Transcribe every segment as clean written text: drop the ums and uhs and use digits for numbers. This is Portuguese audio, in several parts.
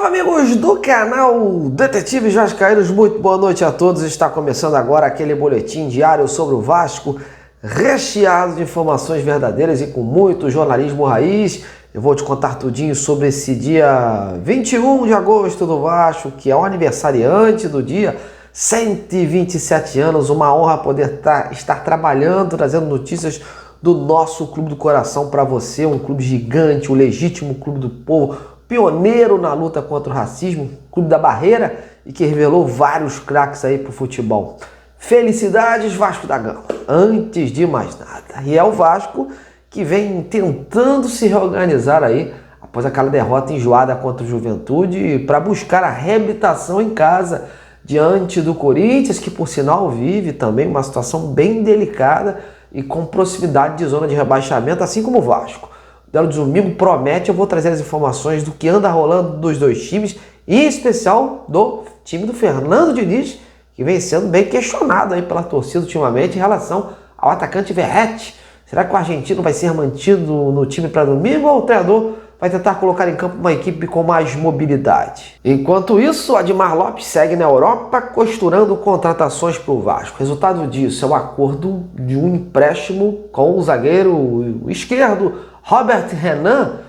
Salve, amigos do canal Detetives Vascaínos, muito boa noite a todos. Está começando agora aquele boletim diário sobre o Vasco, recheado de informações verdadeiras e com muito jornalismo raiz. Eu vou te contar tudinho sobre esse dia 21 de agosto do Vasco, que é o aniversariante do dia, 127 anos, uma honra poder estar trabalhando, trazendo notícias do nosso clube do coração para você, um clube gigante, o legítimo clube do povo, pioneiro na luta contra o racismo, clube da barreira e que revelou vários craques aí pro futebol. Felicidades, Vasco da Gama, antes de mais nada. E é o Vasco que vem tentando se reorganizar aí após aquela derrota enjoada contra o Juventude para buscar a reabilitação em casa diante do Corinthians, que por sinal vive também uma situação bem delicada e com proximidade de zona de rebaixamento, assim como o Vasco. O duelo de domingo promete, eu vou trazer as informações do que anda rolando dos dois times, em especial do time do Fernando Diniz, que vem sendo bem questionado aí pela torcida ultimamente em relação ao atacante Verratti. Será que o argentino vai ser mantido no time para domingo ou o treinador vai tentar colocar em campo uma equipe com mais mobilidade? Enquanto isso, Admar Lopes segue na Europa costurando contratações para o Vasco. O resultado disso é o acordo de um empréstimo com o zagueiro esquerdo Robert Renan,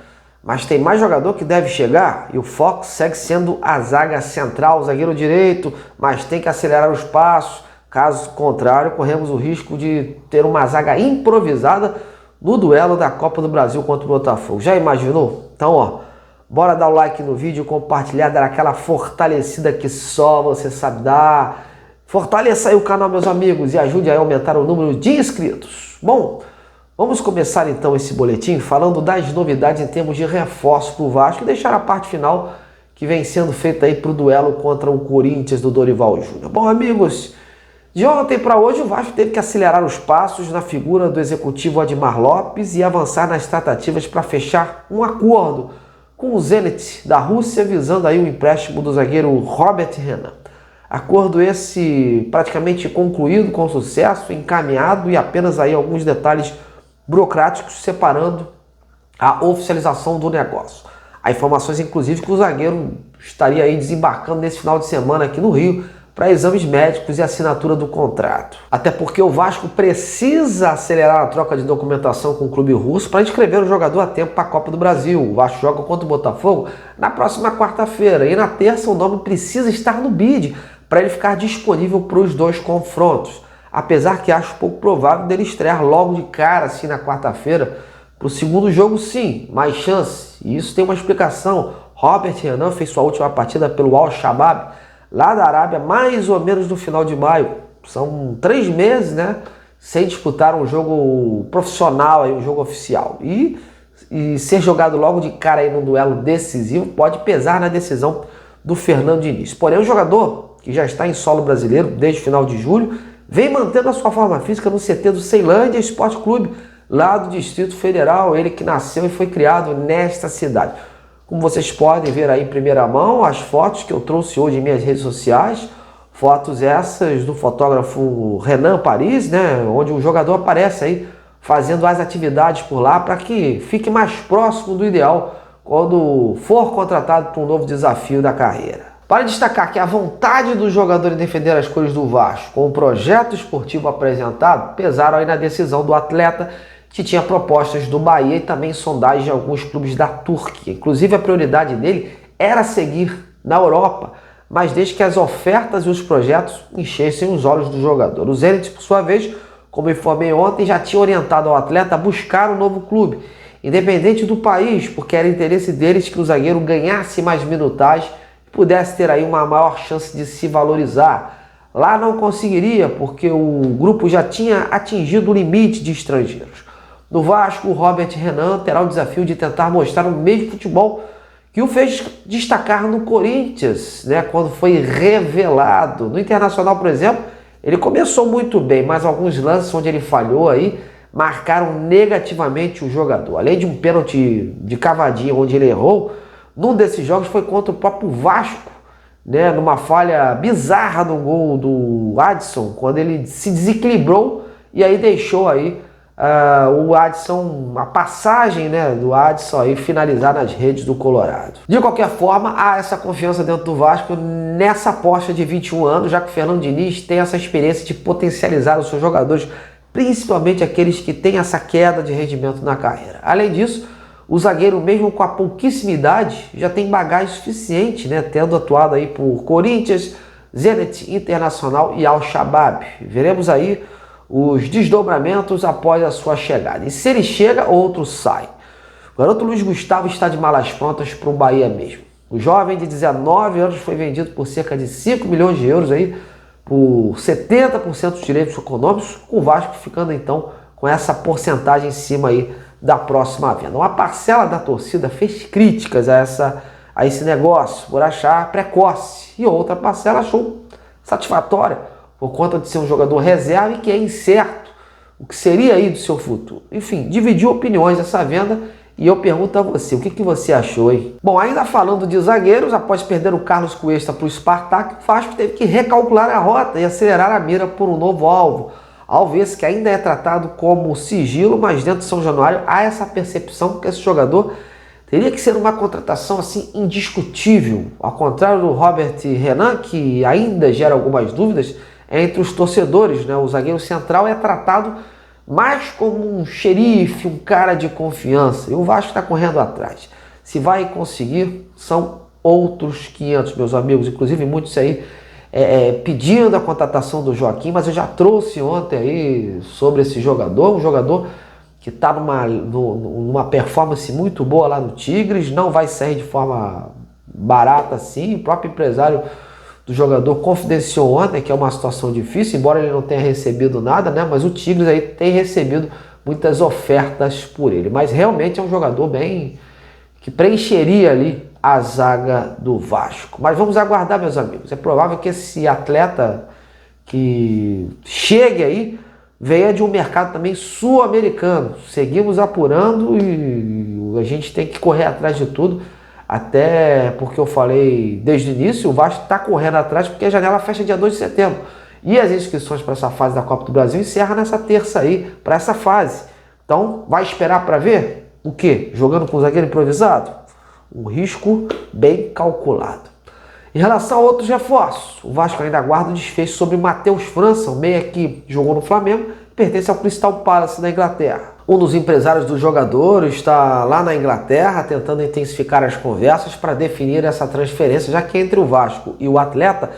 mas tem mais jogador que deve chegar e o foco segue sendo a zaga central, o zagueiro direito, mas tem que acelerar os passos. Caso contrário, corremos o risco de ter uma zaga improvisada no duelo da Copa do Brasil contra o Botafogo. Já imaginou? Então, bora dar o like no vídeo, compartilhar, dar aquela fortalecida que só você sabe dar. Fortaleça aí o canal, meus amigos, e ajude a aumentar o número de inscritos. Bom, vamos começar então esse boletim falando das novidades em termos de reforço para o Vasco e deixar a parte final que vem sendo feita aí para o duelo contra o Corinthians do Dorival Júnior. Bom, amigos, de ontem para hoje o Vasco teve que acelerar os passos na figura do executivo Admar Lopes e avançar nas tratativas para fechar um acordo com o Zenit da Rússia, visando aí o empréstimo do zagueiro Robert Renan. Acordo esse praticamente concluído com sucesso, encaminhado e apenas aí alguns detalhes burocráticos separando a oficialização do negócio. Há informações inclusive que o zagueiro estaria aí desembarcando nesse final de semana aqui no Rio para exames médicos e assinatura do contrato. Até porque o Vasco precisa acelerar a troca de documentação com o clube russo para inscrever o jogador a tempo para a Copa do Brasil. O Vasco joga contra o Botafogo na próxima quarta-feira e na terça o nome precisa estar no bid para ele ficar disponível para os dois confrontos. Apesar que acho pouco provável dele estrear logo de cara assim na quarta-feira. Para o segundo jogo sim, mais chance. E isso tem uma explicação. Robert Renan fez sua última partida pelo Al-Shabaab lá da Arábia, mais ou menos no final de maio. São 3 meses, né, sem disputar um jogo profissional, aí, um jogo oficial. E ser jogado logo de cara aí num duelo decisivo pode pesar na decisão do Fernando Diniz. Porém, o jogador, que já está em solo brasileiro desde o final de julho, vem mantendo a sua forma física no CT do Ceilândia Esporte Clube, lá do Distrito Federal, ele que nasceu e foi criado nesta cidade. Como vocês podem ver aí em primeira mão, as fotos que eu trouxe hoje em minhas redes sociais, fotos essas do fotógrafo Renan Paris, né, onde o jogador aparece aí fazendo as atividades por lá para que fique mais próximo do ideal quando for contratado para um novo desafio da carreira. Para destacar que a vontade do jogador em defender as cores do Vasco com o projeto esportivo apresentado pesaram aí na decisão do atleta, que tinha propostas do Bahia e também sondagens de alguns clubes da Turquia. Inclusive a prioridade dele era seguir na Europa, mas desde que as ofertas e os projetos enchessem os olhos do jogador. O Zenit, por sua vez, como informei ontem, já tinha orientado ao atleta a buscar um novo clube, independente do país, porque era interesse deles que o zagueiro ganhasse mais minutagem e pudesse ter aí uma maior chance de se valorizar. Lá não conseguiria, porque o grupo já tinha atingido o limite de estrangeiros. No Vasco, o Robert Renan terá o desafio de tentar mostrar o mesmo futebol que o fez destacar no Corinthians, né, quando foi revelado. No Internacional, por exemplo, ele começou muito bem, mas alguns lances onde ele falhou aí marcaram negativamente o jogador. Além de um pênalti de cavadinha onde ele errou, num desses jogos foi contra o próprio Vasco, né, numa falha bizarra no gol do Adson, quando ele se desequilibrou e aí deixou aí o Adson, a passagem, né, do Adson aí finalizar nas redes do Colorado. De qualquer forma, há essa confiança dentro do Vasco nessa aposta de 21 anos, já que o Fernando Diniz tem essa experiência de potencializar os seus jogadores, principalmente aqueles que têm essa queda de rendimento na carreira. Além disso, o zagueiro, mesmo com a pouquíssima idade, já tem bagagem suficiente, né, tendo atuado aí por Corinthians, Zenit Internacional e Al-Shabaab. Veremos aí os desdobramentos após a sua chegada. E se ele chega, outro sai. O garoto Luiz Gustavo está de malas prontas para o Bahia mesmo. O jovem de 19 anos foi vendido por cerca de 5 milhões de euros aí, por 70% dos direitos econômicos, com o Vasco ficando então com essa porcentagem em cima aí da próxima venda. Uma parcela da torcida fez críticas a esse negócio por achar precoce, e outra parcela achou satisfatória por conta de ser um jogador reserva e que é incerto o que seria aí do seu futuro. Enfim, dividiu opiniões dessa venda e eu pergunto a você, o que você achou, hein? Bom, ainda falando de zagueiros, após perder o Carlos Cuesta para o Spartak, o Vasco teve que recalcular a rota e acelerar a mira por um novo alvo. Alvo esse que ainda é tratado como sigilo, mas dentro de São Januário há essa percepção que esse jogador teria que ser uma contratação assim indiscutível. Ao contrário do Robert Renan, que ainda gera algumas dúvidas entre os torcedores, né? O zagueiro central é tratado mais como um xerife, um cara de confiança. E o Vasco está correndo atrás. Se vai conseguir, são outros 500, meus amigos. Inclusive muitos aí pedindo a contratação do Joaquim, mas eu já trouxe ontem aí sobre esse jogador, um jogador que está numa performance muito boa lá no Tigres, não vai sair de forma barata assim. O próprio empresário do jogador confidenciou ontem que é uma situação difícil, embora ele não tenha recebido nada, né? Mas o Tigres aí tem recebido muitas ofertas por ele. Mas realmente é um jogador bem que preencheria ali a zaga do Vasco. Mas vamos aguardar, meus amigos. É provável que esse atleta que chegue aí venha de um mercado também sul-americano. Seguimos apurando e a gente tem que correr atrás de tudo. Até porque eu falei desde o início, o Vasco está correndo atrás porque a janela fecha dia 2 de setembro. E as inscrições para essa fase da Copa do Brasil encerram nessa terça aí, para essa fase. Então, vai esperar para ver o quê? Jogando com o zagueiro improvisado? Um risco bem calculado. Em relação a outros reforços, o Vasco ainda aguarda o desfecho sobre o Matheus França, o meia que jogou no Flamengo, pertence ao Crystal Palace da Inglaterra. Um dos empresários do jogador está lá na Inglaterra tentando intensificar as conversas para definir essa transferência, já que entre o Vasco e o atleta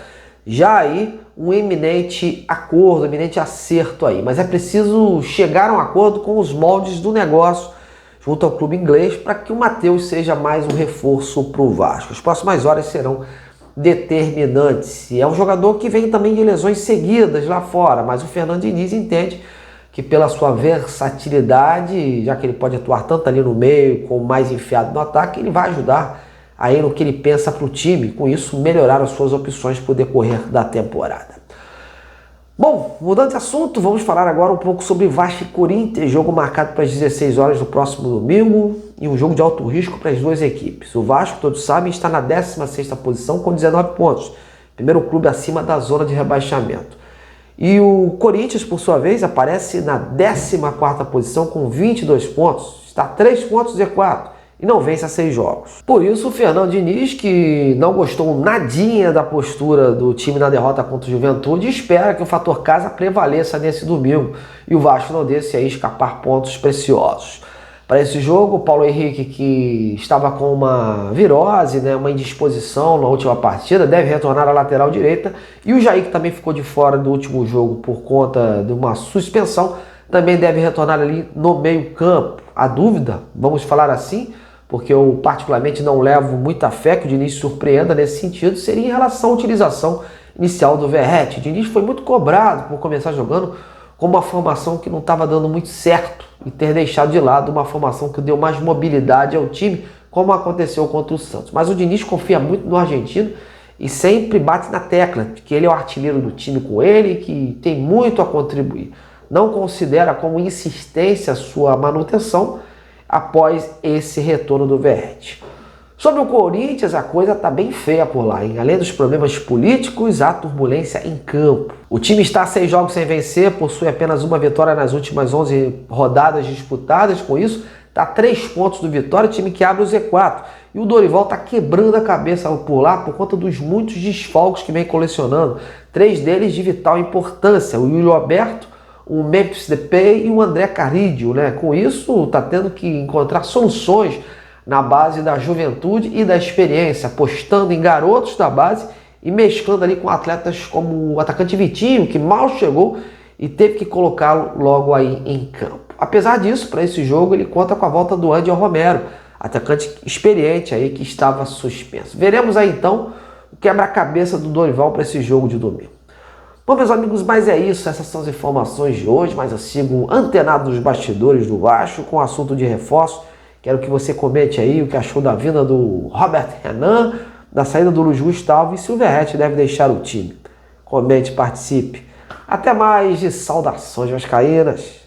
já aí um eminente acordo, um eminente acerto aí. Mas é preciso chegar a um acordo com os moldes do negócio junto ao clube inglês para que o Matheus seja mais um reforço para o Vasco. As próximas horas serão determinantes. E é um jogador que vem também de lesões seguidas lá fora, mas o Fernando Diniz entende que pela sua versatilidade, já que ele pode atuar tanto ali no meio como mais enfiado no ataque, ele vai ajudar aí no que ele pensa para o time, com isso melhorar as suas opções para o decorrer da temporada. Bom, mudando de assunto, vamos falar agora um pouco sobre Vasco e Corinthians, jogo marcado para as 16 horas do próximo domingo e um jogo de alto risco para as duas equipes. O Vasco, todos sabem, está na 16ª posição com 19 pontos, primeiro clube acima da zona de rebaixamento. E o Corinthians, por sua vez, aparece na 14ª posição com 22 pontos, está a 3 pontos do Z4 e não vence a 6 jogos. Por isso, o Fernando Diniz, que não gostou nadinha da postura do time na derrota contra o Juventude, espera que o fator casa prevaleça nesse domingo e o Vasco não deixe aí escapar pontos preciosos. Para esse jogo, o Paulo Henrique, que estava com uma virose, né, uma indisposição na última partida, deve retornar à lateral direita. E o Jair, que também ficou de fora do último jogo por conta de uma suspensão, também deve retornar ali no meio campo. A dúvida, vamos falar assim, porque eu particularmente não levo muita fé que o Diniz surpreenda nesse sentido, seria em relação à utilização inicial do Verratti. O Diniz foi muito cobrado por começar jogando com uma formação que não estava dando muito certo e ter deixado de lado uma formação que deu mais mobilidade ao time, como aconteceu contra o Santos. Mas o Diniz confia muito no argentino e sempre bate na tecla de que ele é o artilheiro do time com ele e que tem muito a contribuir. Não considera como insistência a sua manutenção após esse retorno do Verratti. Sobre o Corinthians, a coisa tá bem feia por lá, hein? Além dos problemas políticos, há turbulência em campo. O time está a 6 jogos sem vencer, possui apenas uma vitória nas últimas 11 rodadas disputadas. Com isso, está a 3 pontos do Vitória, time que abre o Z4. E o Dorival está quebrando a cabeça por lá por conta dos muitos desfalques que vem colecionando. 3 deles de vital importância: o Yuri Alberto, o Memphis Depay e o André Carrillo, né? Com isso, está tendo que encontrar soluções na base da juventude e da experiência, apostando em garotos da base e mesclando ali com atletas como o atacante Vitinho, que mal chegou e teve que colocá-lo logo aí em campo. Apesar disso, para esse jogo ele conta com a volta do Andy Romero, atacante experiente aí que estava suspenso. Veremos aí então o quebra-cabeça do Dorival para esse jogo de domingo. Bom, meus amigos, mas é isso, essas são as informações de hoje, mas eu sigo antenado nos bastidores do Vasco com o assunto de reforço. Quero que você comente aí o que achou da vinda do Robert Renan, da saída do Luiz Gustavo e se o Verratti deve deixar o time. Comente, participe. Até mais e saudações vascaínas.